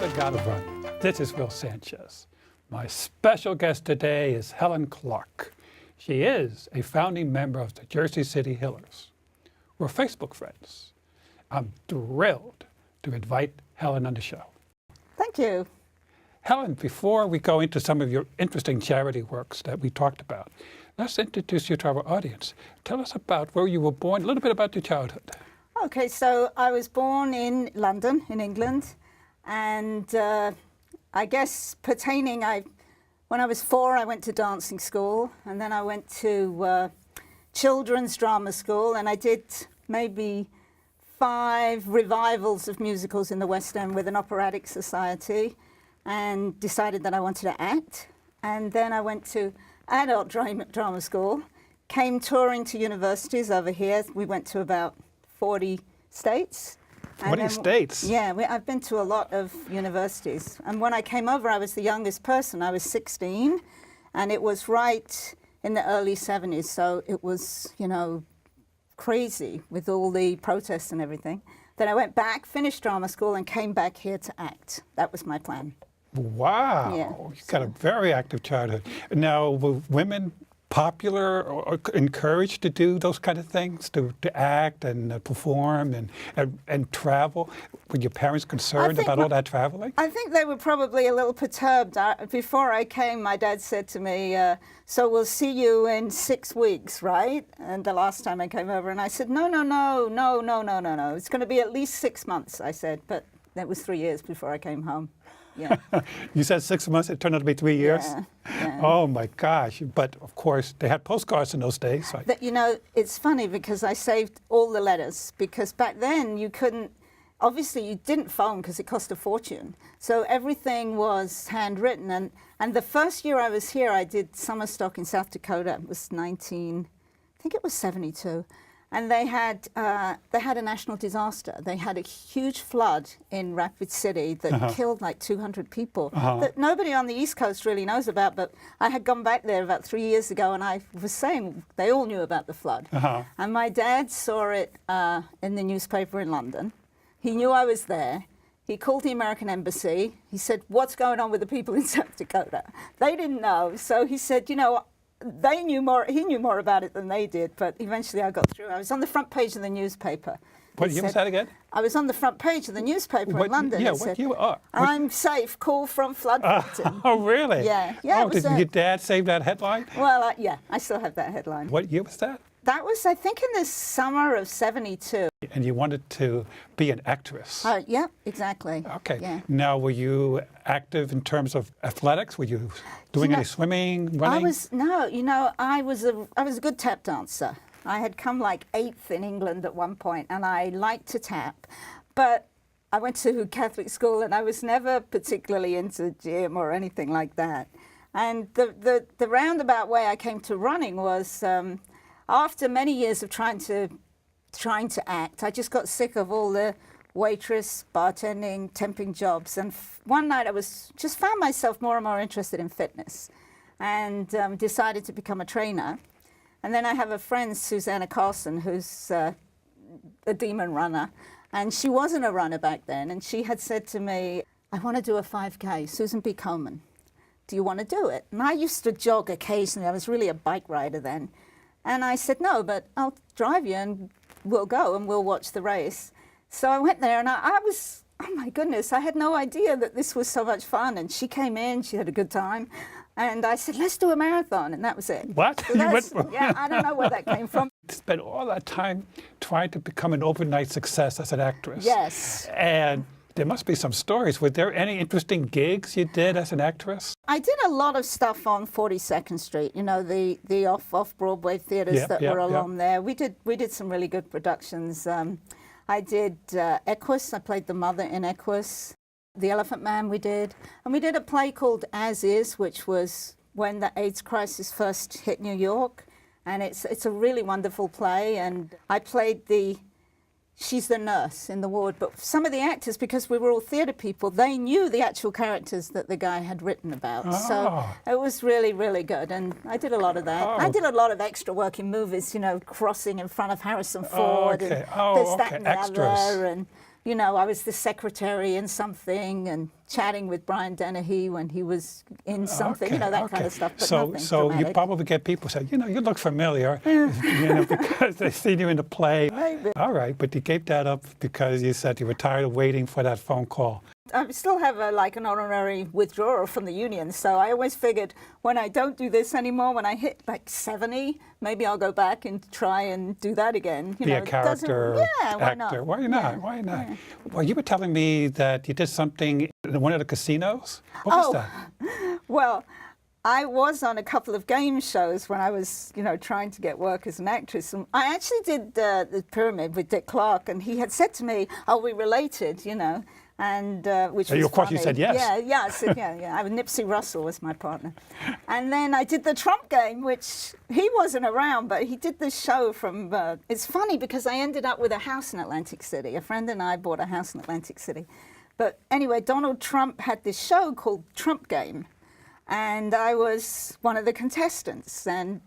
I gotta run. This is Will Sanchez. My special guest today is Helen Clark. She is a founding member of the Jersey City Hillers. We're Facebook friends. I'm thrilled to invite Helen on the show. Thank you. Helen, before we go into some of your interesting charity works that we talked about, let's introduce you to our audience. Tell us about where you were born, a little bit about your childhood. Okay, so I was born in London, in England, and I guess when I was 4, I went to dancing school, and then I went to children's drama school, and I did maybe 5 revivals of musicals in the West End with an operatic society, and decided that I wanted to act. And then I went to adult drama school, came touring to universities over here. We went to about 40 states. 40 states? Yeah, I've been to a lot of universities. And when I came over, I was the youngest person. I was 16, and it was right in the early 70s. So it was, you know, crazy with all the protests and everything. Then I went back, finished drama school, and came back here to act. That was my plan. Wow, yeah, you've got a very active childhood. Now, were women popular or encouraged to do those kind of things, to act and perform and travel? Were your parents concerned about all that traveling? I think they were probably a little perturbed. Before I came, my dad said to me, so we'll see you in 6 weeks, right? And the last time I came over, and I said, no. It's going to be at least 6 months, I said. But that was 3 years before I came home. Yeah. You said 6 months, it turned out to be 3 years? Yeah. Oh my gosh. But of course, they had postcards in those days. Right? But you know, it's funny because I saved all the letters, because back then you couldn't, obviously you didn't phone because it cost a fortune. So everything was handwritten. And the first year I was here, I did summer stock in South Dakota. It was 72. And they had a national disaster. They had a huge flood in Rapid City that killed like 200 people that nobody on the East Coast really knows about. But I had gone back there about 3 years ago, and I was saying they all knew about the flood. And my dad saw it in the newspaper in London. He knew I was there. He called the American embassy. He said, "What's going on with the people in South Dakota?" They didn't know, so he said, "You know, they knew more. He knew more about it than they did." But eventually, I got through. I was on the front page of the newspaper. What year was that again? I was on the front page of the newspaper in London. Yeah, it said, what year? Oh, "I'm safe. Call from flood victim." Oh, really? Yeah. Oh, did your dad save that headline? Well, yeah, I still have that headline. What year was that? That was, I think, in the summer of '72. And you wanted to be an actress. Yeah, exactly. Okay. Yeah. Now, were you active in terms of athletics? Were you doing any swimming, running? I was a good tap dancer. I had come like 8th in England at one point, and I liked to tap. But I went to Catholic school, and I was never particularly into gym or anything like that. And the roundabout way I came to running was after many years of trying to act, I just got sick of all the waitress, bartending, temping jobs. And one night I just found myself more and more interested in fitness, and decided to become a trainer. And then I have a friend, Susanna Carlson, who's a demon runner. And she wasn't a runner back then. And she had said to me, "I want to do a 5K, Susan B. Komen. Do you want to do it?" And I used to jog occasionally. I was really a bike rider then. And I said, "No, but I'll drive you and we'll go and we'll watch the race." So I went there, and I was, oh my goodness, I had no idea that this was so much fun. And she came in, she had a good time. And I said, "Let's do a marathon." And that was it. What? So yeah, I don't know where that came from. You spent all that time trying to become an overnight success as an actress. Yes. And there must be some stories. Were there any interesting gigs you did as an actress? I did a lot of stuff on 42nd Street, you know, the off-Broadway theaters that were along there. We did some really good productions. I did Equus. I played the mother in Equus. The Elephant Man we did. And we did a play called As Is, which was when the AIDS crisis first hit New York. And it's a really wonderful play. And I played she's the nurse in the ward. But some of the actors, because we were all theatre people, they knew the actual characters that the guy had written about. So it was really, really good. And I did a lot of that. I did a lot of extra work in movies, you know, crossing in front of Harrison Ford. And this, that, and the other. And you know, I was the secretary in something and chatting with Brian Dennehy when he was in something, you know, that kind of stuff. But nothing so you dramatic. probably get people say, you know, you look familiar, you know, because they see you in the play. Maybe. All right, but you gave that up because you said you were tired of waiting for that phone call. I still have like an honorary withdrawal from the union, so I always figured when I don't do this anymore, when I hit like 70, maybe I'll go back and try and do that again. You Be know, a it character doesn't- why actor. not? Why not? Yeah, Why not? yeah. Well, you were telling me that you did something in one of the casinos. What was that? Well, I was on a couple of game shows when I was, you know, trying to get work as an actress. And I actually did the Pyramid with Dick Clark, and he had said to me, "Are we related?" You know, and which was Of course, funny. you said yes. Yeah, I said yeah. Nipsey Russell was my partner, and then I did the Trump game, which he wasn't around, but he did this show from. It's funny because I ended up with a house in Atlantic City. A friend and I bought a house in Atlantic City, but anyway, Donald Trump had this show called Trump Game. And I was one of the contestants. And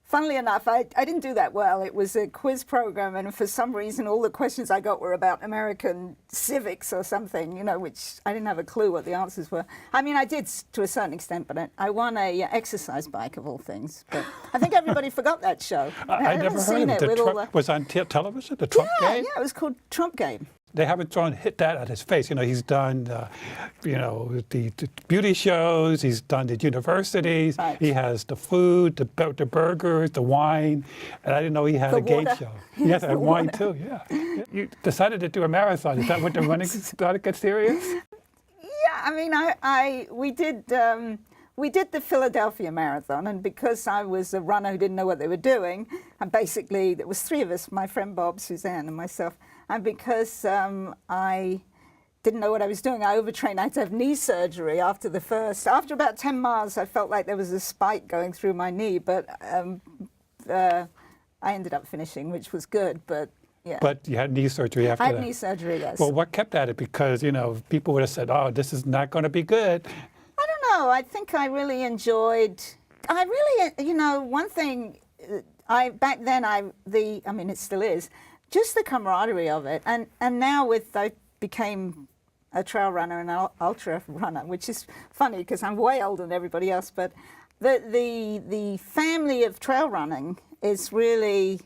funnily enough, I didn't do that well. It was a quiz program, and for some reason, all the questions I got were about American civics or something, you know, which I didn't have a clue what the answers were. I mean, I did to a certain extent, but I won a exercise bike of all things. But I think everybody forgot that show. I never heard seen of it. it. Was on television, the Trump game? Yeah, it was called Trump Game. They haven't hit that at his face. You know, he's done, you know, the beauty shows. He's done the universities. Right. He has the food, the burgers, the wine. And I didn't know he had The a game water. show. Yes, and wine water. too. Yeah. You decided to do a marathon. Is that when the running started to get serious? Yeah, I mean, we did the Philadelphia Marathon, and because I was a runner who didn't know what they were doing, and basically there was three of us, my friend Bob, Suzanne, and myself, and because I didn't know what I was doing, I overtrained. I had to have knee surgery after about 10 miles, I felt like there was a spike going through my knee, but I ended up finishing, which was good, but yeah. But you had knee surgery after I had that. knee surgery, yes. Well, what kept at it? Because, you know, people would have said, oh, this is not going to be good. I don't know. I think I really enjoyed. You know, one thing. Back then, I mean, it still is, just the camaraderie of it, and now I became a trail runner and an ultra runner, which is funny because I'm way older than everybody else. But the family of trail running is really,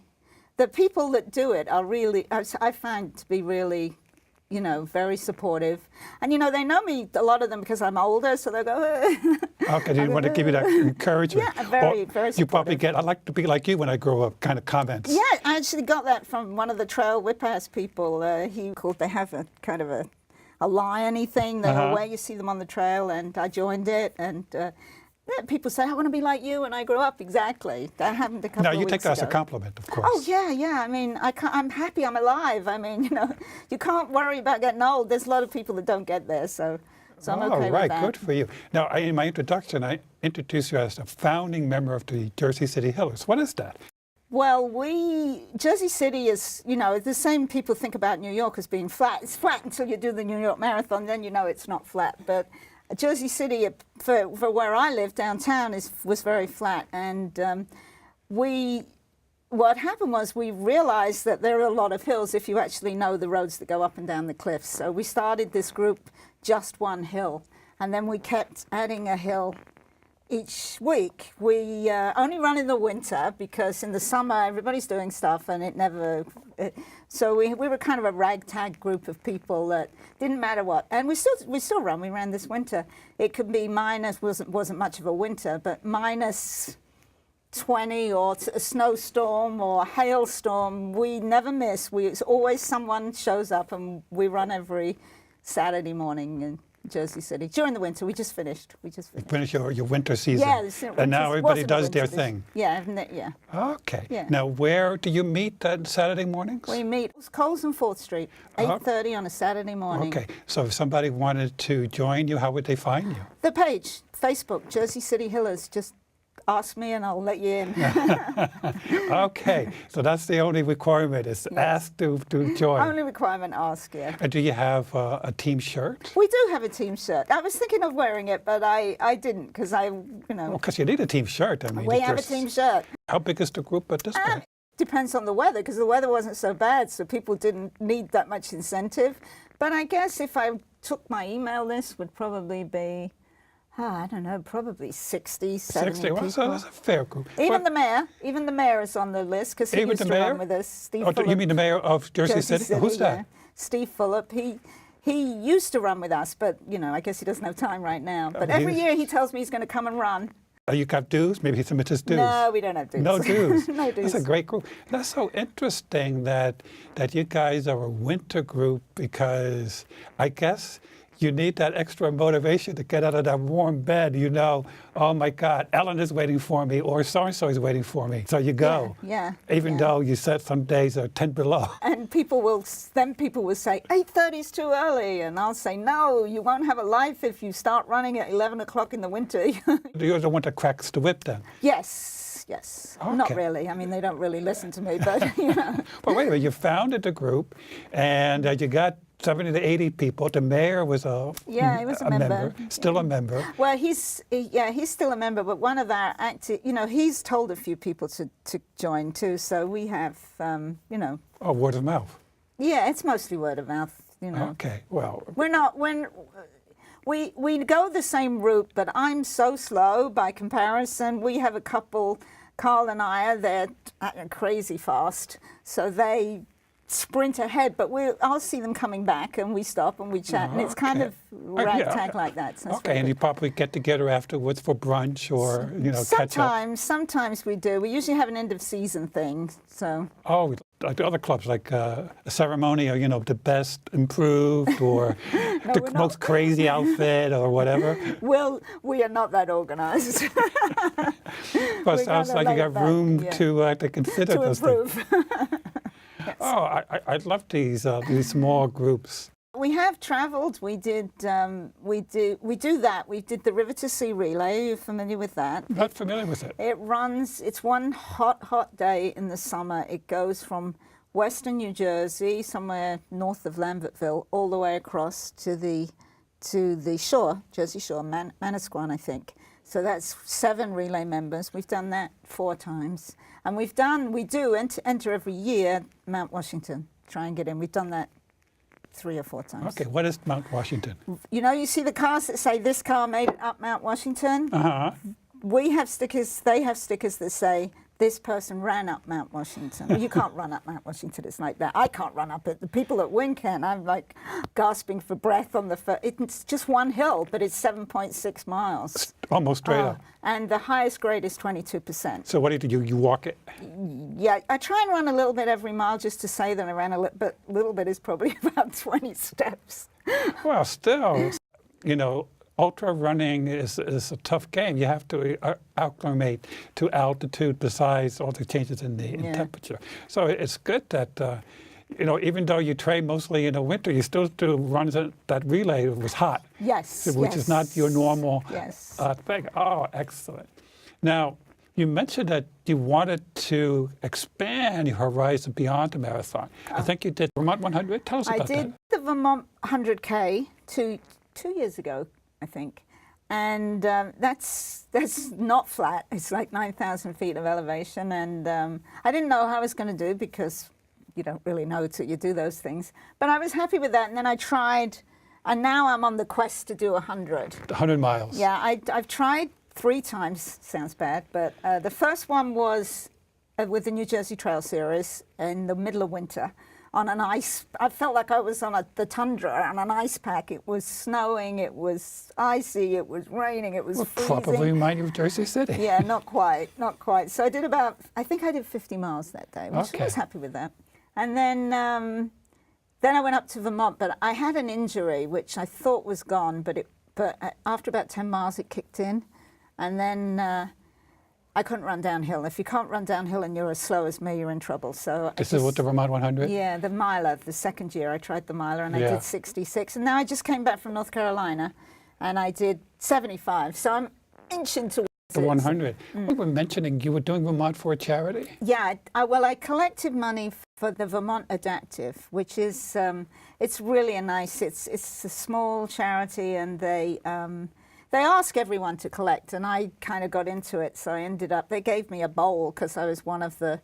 the people that do it are really, I find to be really, you know, very supportive. And, you know, they know me, a lot of them, because I'm older, so they'll go, Okay, do you want to give you that encouragement? Yeah, very supportive. You probably get, I'd like to be like you when I grow up, kind of comments. Yeah, I actually got that from one of the trail whip-ass people. They have a kind of a lion-y thing where you see them on the trail, and I joined it, and people say, I want to be like you when I grow up. Exactly. That happened a couple of weeks ago. No, you take that as a compliment, of course. Oh, yeah. I mean, I'm happy I'm alive. I mean, you know, you can't worry about getting old. There's a lot of people that don't get there, so I'm okay with that. Good for you. Now, in my introduction, I introduced you as a founding member of the Jersey City Hillers. What is that? Well, Jersey City is, you know, the same people think about New York as being flat. It's flat until you do the New York Marathon, then you know it's not flat. But Jersey City, for where I live downtown, was very flat. And what happened was we realized that there are a lot of hills if you actually know the roads that go up and down the cliffs. So we started this group, Just One Hill. And then we kept adding a hill each week. We only run in the winter because in the summer everybody's doing stuff and so we were kind of a ragtag group of people that didn't matter what. And we still run. We ran this winter. It could be wasn't much of a winter, but minus 20 or a snowstorm or a hailstorm. We never miss. It's always someone shows up, and we run every Saturday morning in Jersey City. During the winter, we just finished. You finished your winter season. Yeah, and now everybody does their thing. Yeah. Okay. Yeah. Now, where do you meet on Saturday mornings? We meet Coles and 4th Street, 8:30 on a Saturday morning. Okay. So if somebody wanted to join you, how would they find you? The page, Facebook, Jersey City Hillers. Just ask me and I'll let you in. Okay. So that's the only requirement is ask to join. Only requirement, ask, yeah. And do you have a team shirt? We do have a team shirt. I was thinking of wearing it, but I didn't because Well, because you need a team shirt. I mean, we have a team shirt. How big is the group at this point? Depends on the weather, because the weather wasn't so bad, so people didn't need that much incentive. But I guess if I took my email list, would probably be, I don't know, probably 60, 70 60. Well, people. so that's a fair group. Even the mayor is on the list, because he Even used the to mayor? run with us. Steve Oh, Fulop. you mean the mayor of Jersey City? Who's that? Yeah. Steve Fulop. He used to run with us, but I guess he doesn't have time right now. But every year he tells me he's going to come and run. You got dues? Maybe he submits his dues. No, we don't have dues. No dues. No dues. That's a great group. That's so interesting that you guys are a winter group, because I guess you need that extra motivation to get out of that warm bed. Oh my God, Ellen is waiting for me, or so-and-so is waiting for me. So you go. Yeah. Even though you said some days are 10 below. And people will say, 8:30 is too early. And I'll say, no, you won't have a life if you start running at 11 o'clock in the winter. You're the one that cracks the whip then? Yes. Not Okay. really. I mean, they don't really listen to me, but But wait a minute, you founded the group, and you got 70 to 80 people. The mayor was he was a member. Still a member. Well, he's still a member, but one of our active, he's told a few people to join too. So we have, Oh, word of mouth. Yeah, it's mostly word of mouth. Okay, well. We go the same route, but I'm so slow by comparison. We have a couple, Carl and I, they're crazy fast, so they sprint ahead, but I'll see them coming back, and we stop and we chat, and it's kind of ragtag like that. So okay, and you probably get together afterwards for brunch or catch up. Sometimes we do. We usually have an end of season thing. So. Oh, like the other clubs, like a ceremony, or the best improved, or the most crazy outfit, or whatever. Well, we are not that organized. Well, it sounds like you got room to consider those improve. things. Yes. Oh, I love these small groups. We have travelled. We do that. We did the River to Sea relay. Are you familiar with that? Not familiar with it. It's one hot day in the summer. It goes from western New Jersey, somewhere north of Lambertville, all the way across to the shore, Jersey Shore, Manasquan, I think. So that's 7 relay members. We've done that 4 times. And we do enter every year Mount Washington, try and get in. We've done that 3 or 4 times. Okay, what is Mount Washington? You see the cars that say, this car made it up Mount Washington? Uh-huh. We have stickers, they have stickers that say, this person ran up Mount Washington. Well, you can't run up Mount Washington, it's like that. I can't run up it. The people that win can. I'm like gasping for breath on the first. It's just one hill, but it's 7.6 miles. Almost straight up. And the highest grade is 22%. So what do you do? You walk it? Yeah, I try and run a little bit every mile just to say that I ran a little, but a little bit is probably about 20 steps. Well, still, ultra running is a tough game. You have to acclimate to altitude besides all the changes in temperature. So it's good that, even though you train mostly in the winter, you still do runs that relay. It was hot. Yes. Which is not your normal thing. Oh, excellent. Now, you mentioned that you wanted to expand your horizon beyond the marathon. I think you did Vermont 100. Tell us about that. I did the Vermont 100K two years ago, I think. And that's not flat. It's like 9,000 feet of elevation. And I didn't know how I was going to do, because you don't really know till you do those things. But I was happy with that. And then I tried, and now I'm on the quest to do 100. 100 miles. Yeah, I've tried 3 times. Sounds bad. But the first one was with the New Jersey Trail Series in the middle of winter. On an ice, I felt like I was on the tundra on an ice pack. It was snowing, it was icy, it was raining, it was freezing. Probably remind you of Jersey City. Yeah, not quite. So I did I think I did 50 miles that day, which I was happy with that. And then I went up to Vermont, but I had an injury which I thought was gone, but after about 10 miles it kicked in, and then I couldn't run downhill. If you can't run downhill and you're as slow as me, you're in trouble. So this is what the Vermont 100? Yeah, the miler. The second year I tried the miler, and I did 66. And now I just came back from North Carolina, and I did 75. So I'm inching towards the 100. We were mentioning you were doing Vermont for a charity? Yeah, I collected money for the Vermont Adaptive, which is it's really a nice. It's a small charity, and they ask everyone to collect, and I kind of got into it, so I ended up, they gave me a bowl because I was one of the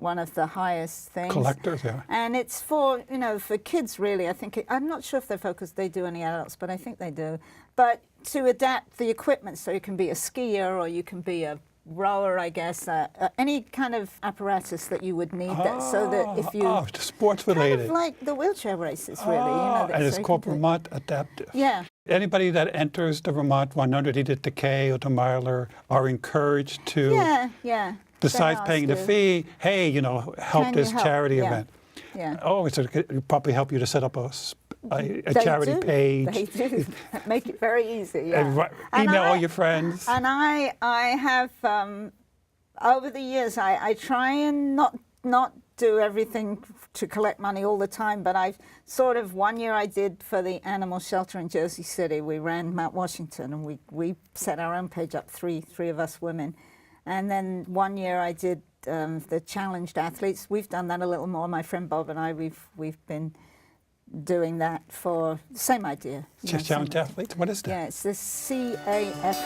one of the highest things. Collectors, yeah. And it's for, for kids really. I think, I'm not sure if they do any adults, but I think they do. But to adapt the equipment so you can be a skier or you can be a rower, I guess, any kind of apparatus that you would need so that if you... Oh, sports related. Kind of like the wheelchair races, really. And it's called Vermont Adaptive. Yeah. Anybody that enters the Vermont 100, either the K or the miler, are encouraged to, besides paying the fee, hey, help this charity event. Yeah. Oh, so it probably help you to set up a charity page. They do. Make it very easy. Yeah. And email all your friends. And I have, over the years, I try and not do everything to collect money all the time, but I've sort of, one year I did for the animal shelter in Jersey City. We ran Mount Washington, and we set our own page up, three of us women. And then one year I did the challenged athletes. We've done that a little more. My friend Bob and I, we've been doing that for the same idea. Challenged athletes? What is that? Yeah, it's the CAF.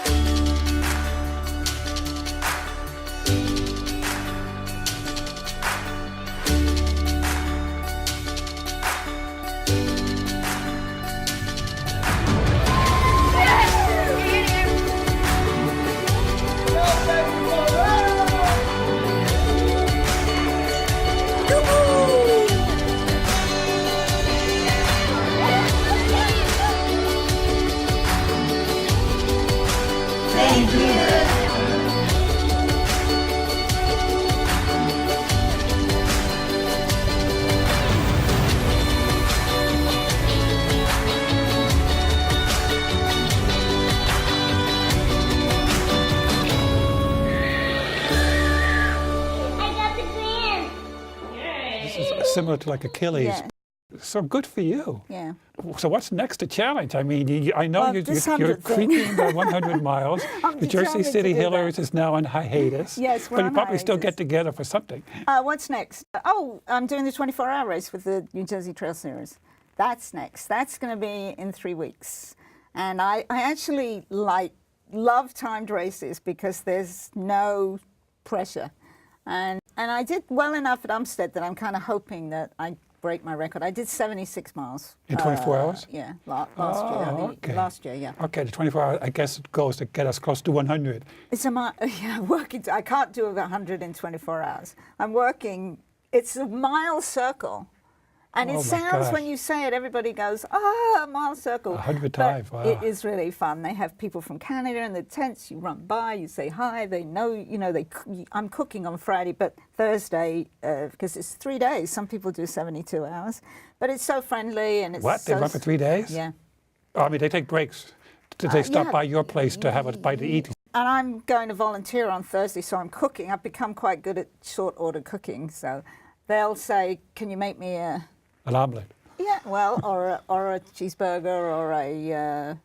Similar to like Achilles. Yeah. So good for you. Yeah. So what's next to challenge? I mean, I know Well, you're creeping the 100 miles. The Jersey City Hillers is now on hiatus. Yes, we're but you on probably still hiatus. get together for something. What's next? Oh, I'm doing the 24-hour race with the New Jersey Trail Series. That's next. That's going to be in 3 weeks. And I actually love timed races because there's no pressure. And I did well enough at Umstead that I'm kind of hoping that I break my record. I did 76 miles. In 24 hours? Yeah, last year. Okay. Last year, yeah. Okay, the 24 hours, I guess it goes to get us close to 100. It's working. I can't do 100 in 24 hours. I'm working. It's a mile circle. And it sounds, when you say it, everybody goes, a mile circle. 105, wow. It is really fun. They have people from Canada in the tents. You run by, you say hi. They know, I'm cooking on Friday, but Thursday, because it's 3 days. Some people do 72 hours. But it's so friendly. And it's What? They run for 3 days? Yeah. Oh, I mean, they take breaks. They stop by your place to have a bite to eat. And I'm going to volunteer on Thursday, so I'm cooking. I've become quite good at short order cooking. So they'll say, can you make me an omelet. Yeah, well, or a cheeseburger, or a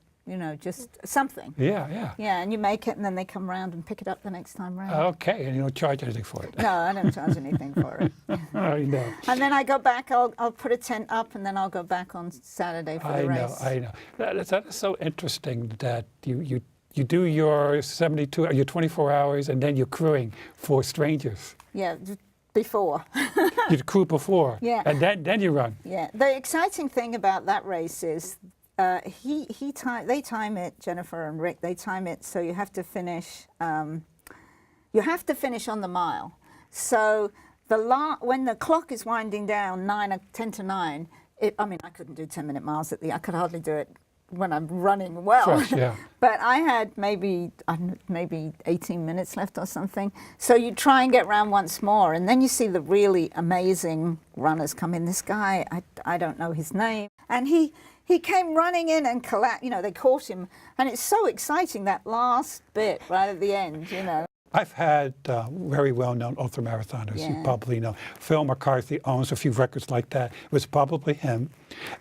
just something. Yeah. Yeah, and you make it, and then they come round and pick it up the next time round. Okay, and you don't charge anything for it. No, I don't charge anything for it. I know. And then I go back. I'll put a tent up, and then I'll go back on Saturday for the race. I know. That is so interesting that you do your 72, your 24 hours, and then you're crewing for strangers. Yeah. Before. You crew before, yeah, and then you run. Yeah. The exciting thing about that race is they time it. Jennifer and Rick, they time it so you have to finish. You have to finish on the mile. So when the clock is winding down 10 to 9. I couldn't do 10-minute miles I could hardly do it when I'm running well. Fresh, yeah. But I had maybe 18 minutes left or something. So you try and get round once more, and then you see the really amazing runners come in. This guy, I don't know his name, and he came running in and they caught him, and it's so exciting, that last bit right at the end, I've had very well-known ultramarathoners. Yeah. You probably know. Phil McCarthy owns a few records like that. It was probably him.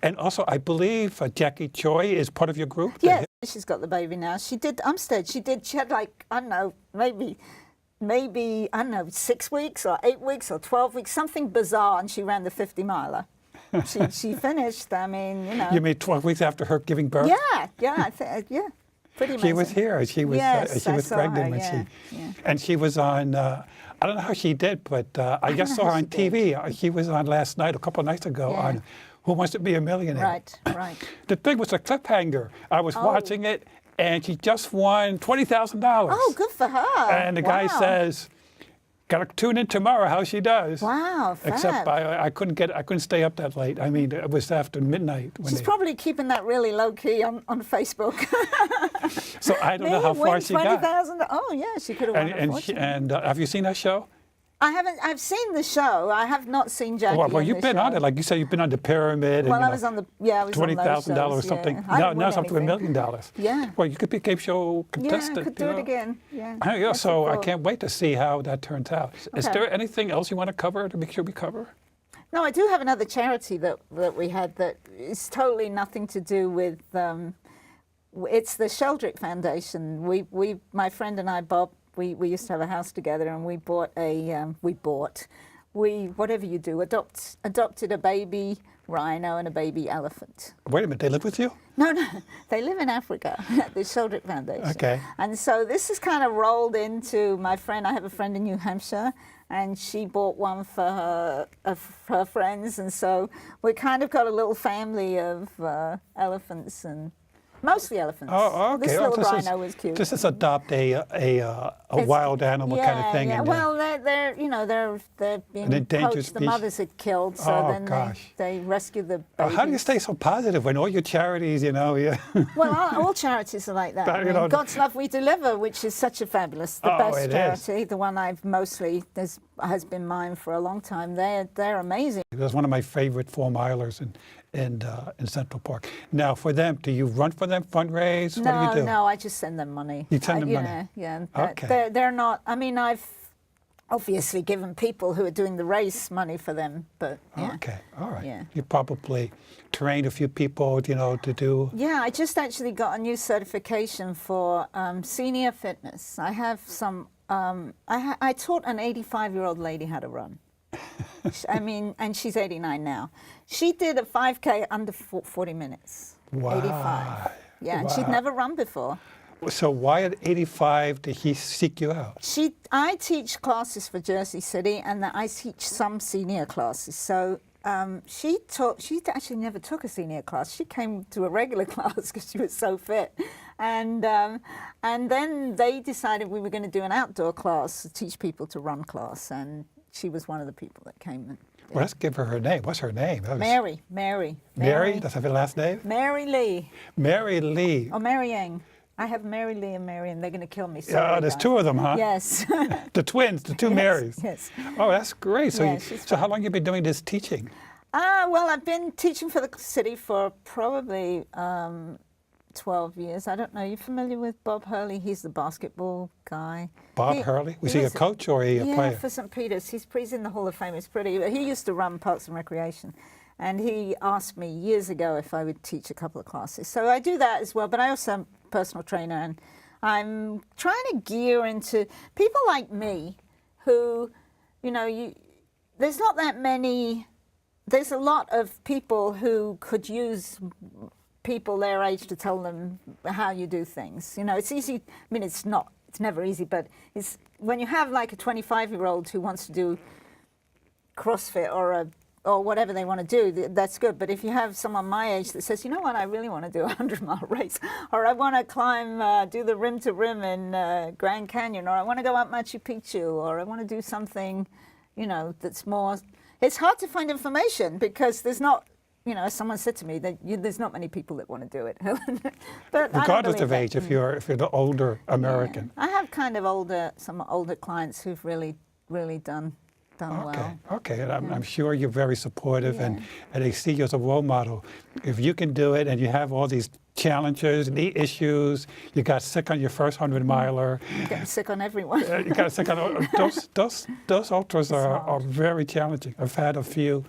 And also, I believe Jackie Choi is part of your group? Yeah, she's got the baby now. She did Umstead. She had like, I don't know, maybe, I don't know, 6 weeks or 8 weeks or 12 weeks, something bizarre, and she ran the 50-miler. She finished, You mean 12 weeks after her giving birth? Yeah, yeah. Pretty amazing. She was here. She was Yes, she I was saw pregnant her, when yeah, she, yeah. and she was on. I don't know how she did, but I just saw her on TV. She was on last night, a couple of nights ago, Yeah. on Who Wants to Be a Millionaire. Right, right. The thing was a cliffhanger. I was watching it, and she just won $20,000. Oh, good for her. And the guy Wow. says, "Got to tune in tomorrow. How she does." Wow, fab. Except I couldn't stay up that late. I mean, it was after midnight. When She's probably keeping that really low key on Facebook. so I don't know how far she got. 20,000. Oh yeah, she could have won a fortune. And have you seen that show? I haven't. I've seen the show. I have not seen Jackie. Well, in you've the been show. on it. Like you said, you've been on the Pyramid. Well, and, I was on the. Yeah, I was on those $20,000 or shows, something. Yeah. I didn't Now win it's up to $1 anything. million. Yeah. Well, you could be a game show contestant. Yeah, I could do you it know. again. Yeah. Yeah, That's so I cool. can't wait to see how that turns out. Is Okay. there anything else you want to cover to make sure we cover? No, I do have another charity that we had that is totally nothing to do with. It's the Sheldrick Foundation. My friend and I, Bob, we used to have a house together, and we bought whatever you do, adopted a baby rhino and a baby elephant. Wait a minute, they live with you? No, they live in Africa, the Sheldrick Foundation. Okay. And so this has kind of rolled into my friend. I have a friend in New Hampshire, and she bought one for her friends. And so we kind of got a little family of elephants, and mostly elephants. Oh, okay. This Oh, little rhino was cute. This is adopt a wild animal kind of thing. Yeah, and, well, they're being endangered poached. The species. mothers are killed, so Oh, then gosh. they rescue the babies. how do you stay so positive when all your charities, yeah. Well, all charities are like that. But, I you mean, know- God's Love We Deliver, which is such a fabulous, the Oh, best it is. charity, the one I've mostly has been mine for a long time. They're amazing. That's one of my favorite 4-milers in Central Park. Now, for them, do you run for them, fundraise? What do you do? No, I just send them money. You send them yeah, money? Yeah, Okay. They're not. I mean, I've obviously given people who are doing the race money for them, but yeah. Okay, all right. Yeah. You probably trained a few people, to do. Yeah, I just actually got a new certification for senior fitness. I have some. I taught an 85-year-old lady how to run. I mean, and she's 89 now. She did a 5K under 40 minutes. Wow. 85. Yeah, and she'd Wow. never run before. So why at 85 did he seek you out? I teach classes for Jersey City, and I teach some senior classes. So she actually never took a senior class. She came to a regular class because she was so fit. And then they decided we were going to do an outdoor class, to teach people to run class, and she was one of the people that came. Well, let's give her name. What's her name? That was- Mary. Mary? Does that have her last name? Mary Lee. Mary Lee. Or Mary Yang. I have Mary Lee and Mary, and they're going to kill me. Yeah, Sorry, there's guys. two of them, huh? Yes. The twins, the two Yes, Marys. yes. Oh, that's great. So, Yeah, she's so how long have you been doing this teaching? Well, I've been teaching for the city for probably 12 years. I don't know. You familiar with Bob Hurley? He's the basketball guy. Bob Hurley? Was he a coach or a yeah, player? for St. Peter's. He's in the Hall of Fame. It's pretty. He used to run Parks and Recreation. And he asked me years ago if I would teach a couple of classes. So I do that as well. But I also am a personal trainer. And I'm trying to gear into people like me who, there's not that many. There's a lot of people who could use people their age to tell them how you do things. It's easy. I mean, it's never easy, but it's when you have like a 25-year-old who wants to do CrossFit or whatever they want to do, that's good. But if you have someone my age that says, you know what, I really want to do a 100-mile race, or I want to climb, do the rim to rim in Grand Canyon, or I want to go up Machu Picchu, or I want to do something, that's more. It's hard to find information because there's not. As someone said to me, there's not many people that want to do it. But Regardless of age, if you're the older American. Yeah. I have kind of some older clients who've really done well. Okay, and I'm sure you're very supportive, Yeah. and they see you as a role model. If you can do it, and you have all these challenges and issues, you got sick on your first 100-miler. Getting sick on everyone. You got sick on those ultras are very challenging. I've had a few.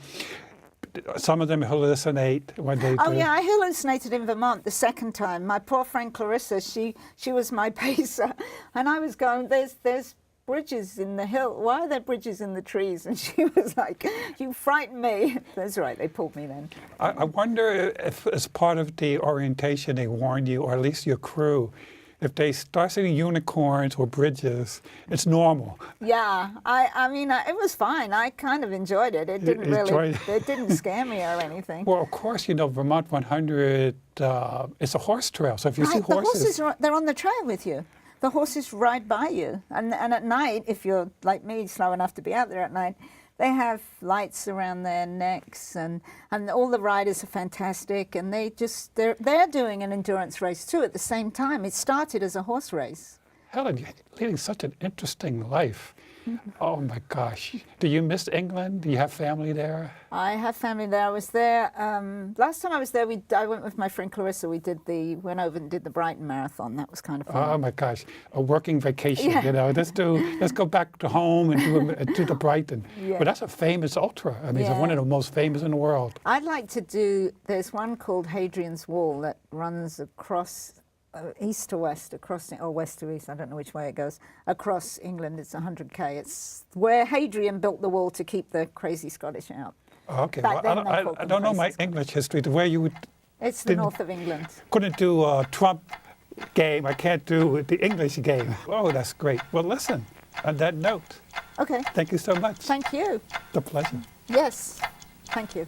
Some of them hallucinate when they Oh do. yeah, I hallucinated in Vermont the second time. My poor friend Clarissa, she was my pacer, and I was going, there's bridges in the hill. Why are there bridges in the trees? And she was like, you frighten me. That's right, they pulled me then. I wonder if as part of the orientation they warned you, or at least your crew, if they start seeing unicorns or bridges, it's normal. Yeah, I mean, it was fine. I kind of enjoyed it. It didn't really, it didn't scare me or anything. Well, of course, you know, Vermont 100, it's a horse trail. So if you see Right, the horses, they're on the trail with you. The horses ride by you. And at night, if you're like me, slow enough to be out there at night, they have lights around their necks, and all the riders are fantastic, and they're doing an endurance race too at the same time. It started as a horse race. Helen, you're leading such an interesting life. Oh my gosh. Do you miss England? Do you have family there? I have family there. I was there last time I was there. I went with my friend Clarissa. Went over and did the Brighton Marathon. That was kind of fun. Oh my gosh, a working vacation. Yeah. You know, let's go back to home and do the Brighton. Yeah. But that's a famous ultra. I mean, Yeah. it's one of the most famous in the world. I'd like to do. There's one called Hadrian's Wall that runs across. East to west, or west to east, I don't know which way it goes, across England. It's 100k. It's where Hadrian built the wall to keep the crazy Scottish out. Okay, Back then, they I called them don't know my crazy English history. The way you would, It's the Didn't- north of England. couldn't do a Trump game. I can't do the English game. Oh, that's great. Well, listen, on that note, Okay, thank you so much. thank you. The pleasure. Yes, thank you.